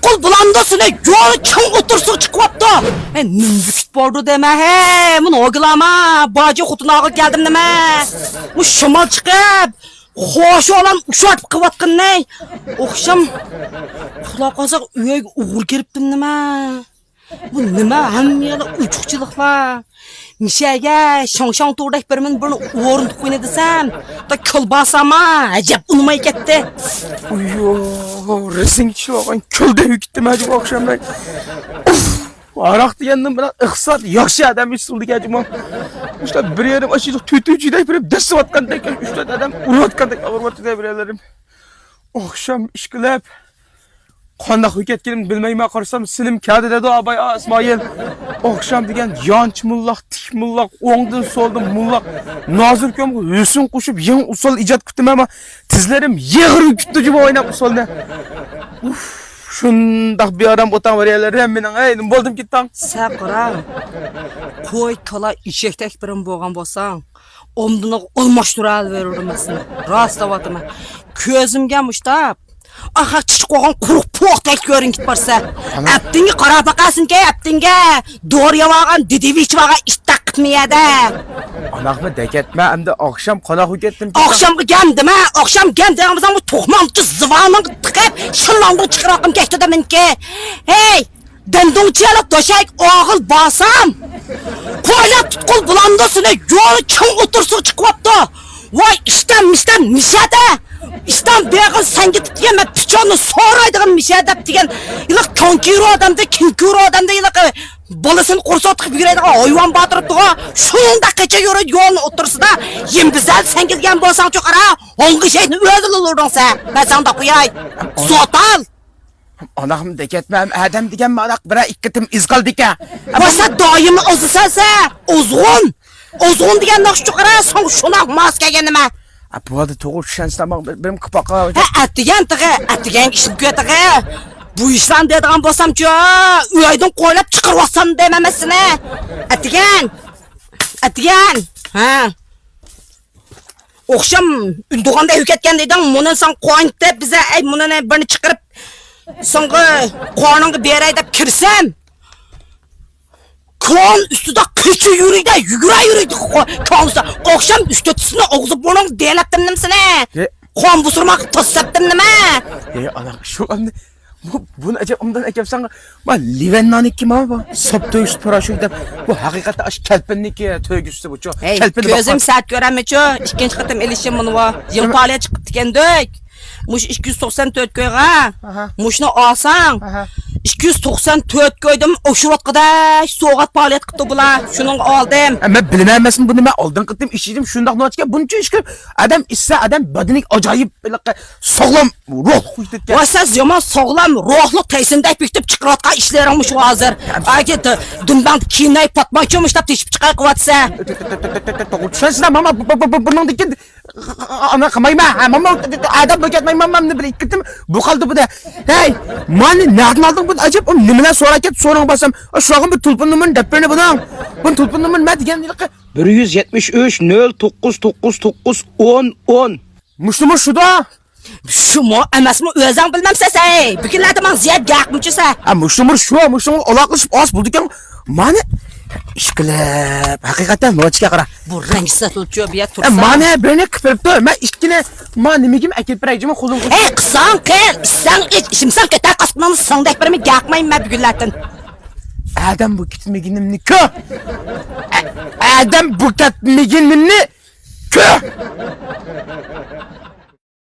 tutqul bulandasın yo'li chang o'tirsiq chiqyapti. Nima bordi dema he, men o'g'ilama, boji xutunaga keldim nima. Bu shimol chiqib, xo'sh olan ushab qilyaptqinni. O'xsham quloq qolsa uyga o'g'il kiribdi nima. Bu nima hammayoqda uchuqchiliklar. Mishaga shong-shong to'rdak birmin buni o'rin qo'yni desam, da kulbasama, ajab unmay ketdi. Uyyo, resim chiqgan kulda yukdim ajib oqshomdan. Aroq degandan bilan iqtisod yaxshi odam ichildi ajimon. İşte bir yerim aşırı tütücüde bir desvatkandak, işte adam urvatkandak avurvatı birbirlerim. Akşam işkilep. Qanday hüketkenim bilmeyme qarsam silim kadi dedi abay İsmail. Akşam degen yanç mullaq, tik mullaq, oğdun soldun mullaq. Nazır köm hüsün qo'shib yeng usul ijod kutdim ama tizlerim yig'ir kutdi gibi oynab usulni. Uf, shundoq bir adam o'tan variyalar mening ey nima bo'ldim ketdim. Sen qara. Qo'y kala eshakdek birim bo'lgan bo'lsang, omdini olmashtirib verirdim aslında. Rastlavatım. Ko'zimga mushtab aha chiqib quruq po'qdek ko'rinib borsa, aptinga qarab baqasinki, aptinga dori yavagan didivich vaga ishtaq qitmayadi. Anaqmi deketme endi akşam qanaq ketdim. Akşamga kendime, akşam kendime bu to'qmonchi zivonini tiqib, shillongni chiqaraqim ketdi deminki. Hey, dendovchilar to'shak o'g'il bosam. Qo'ylar tutqul bulandasini yo'li chang o'tirsiq chiqyapti. Voy ishdan mishada. İşten beğen sen gidip yeme piçonu soraydıgan mişe dep digen ilak konkiro adamda kinkiro adamda ilak balasını kursa atıp yürüyediğin hayvan batırıp duğa şunda kaça yürü yolun otursa da yembizel sen gidgen bolsan çok ara ongi şeyini ödül olurdun sen ben sana da kuyay sotal Anağım deketmem adam digen anak bira ikkitim izgal dike Vasa daimi ozısan sen Ozgun digen nakş çok ara son şunak maske kendime Bu adı toğul şanslamak benim kıpaka Atigen kişim kötüge Bu işten dediğim bolsam ki Üyeydin koylap çıkarvasan dememesine Atigen Okşam Ünduğanda hüketken deydin Bunun sen koyun de bize Bunun birini çıkarıp Sana koyunun bir yere edip kirsem Koğun üstüde kıçı yürüydü, yürüydü koğun üstüde. Akşam üstütüsünü ağzı burnunu değilettim nemsine. Koğun busurmak tossettim neme. Anak şu anda bunu acaba ondan acaba sana Livennanik kim abi? Saptı üst paraşu gidip bu hakikaten aş kelpenlik tövgüsü bu çok. Gözüm sert göreme çok. İkinci katım elişim bunu var. Yıl palaya çıkıp dikendük. Muş 294 köyga. Muşunu alsan. 294 koydum oşurat kadar soğat paliyat kıttı bula. Şunun aldım. Ama bilemezsin bunu ben aldım kıttım işledim şundak noçka bunun için işkip adam ise adam badinik acayip sağlam ruh kuydu. Vasa zaman sağlam ruhlu tesindek büktüp çıkıratka işlerimmiş hazır. Belki dünden kinayı patmayçıymış da teşip çıkar kıvatsa. Sensin ama bunun dikin ana kamayma ama adam böketmeyin mamam ne bile gittim bu kaldı bu da. Hey mani nereden aldın bunu acaba nimine soraket sonra basam şu an bir tulpun numarın depreni bunun. Bunun tulpun numarın ne diyen 173 0999 10 Muşlumu şu da. Şu mu emas mı özden bilmem ses ey. Bugünlerde man ziyad yakmışsa. Muşlumu şu muşlumu olaklaşıp az bulduk ya. Mani İşkilep hakikaten noçka qara. Bu renk satılıyor bir tursa. Mani beni kıpırıp dur. Ben işkine mani migim ekip biraycımı kolum. Hey kısan kıl. Sen işimsen keter kasmanı sandek birimi yakmayın ben bugünlerden. Adam bu gitmeginim ni kö. Adam bu gitmeginim ni kö.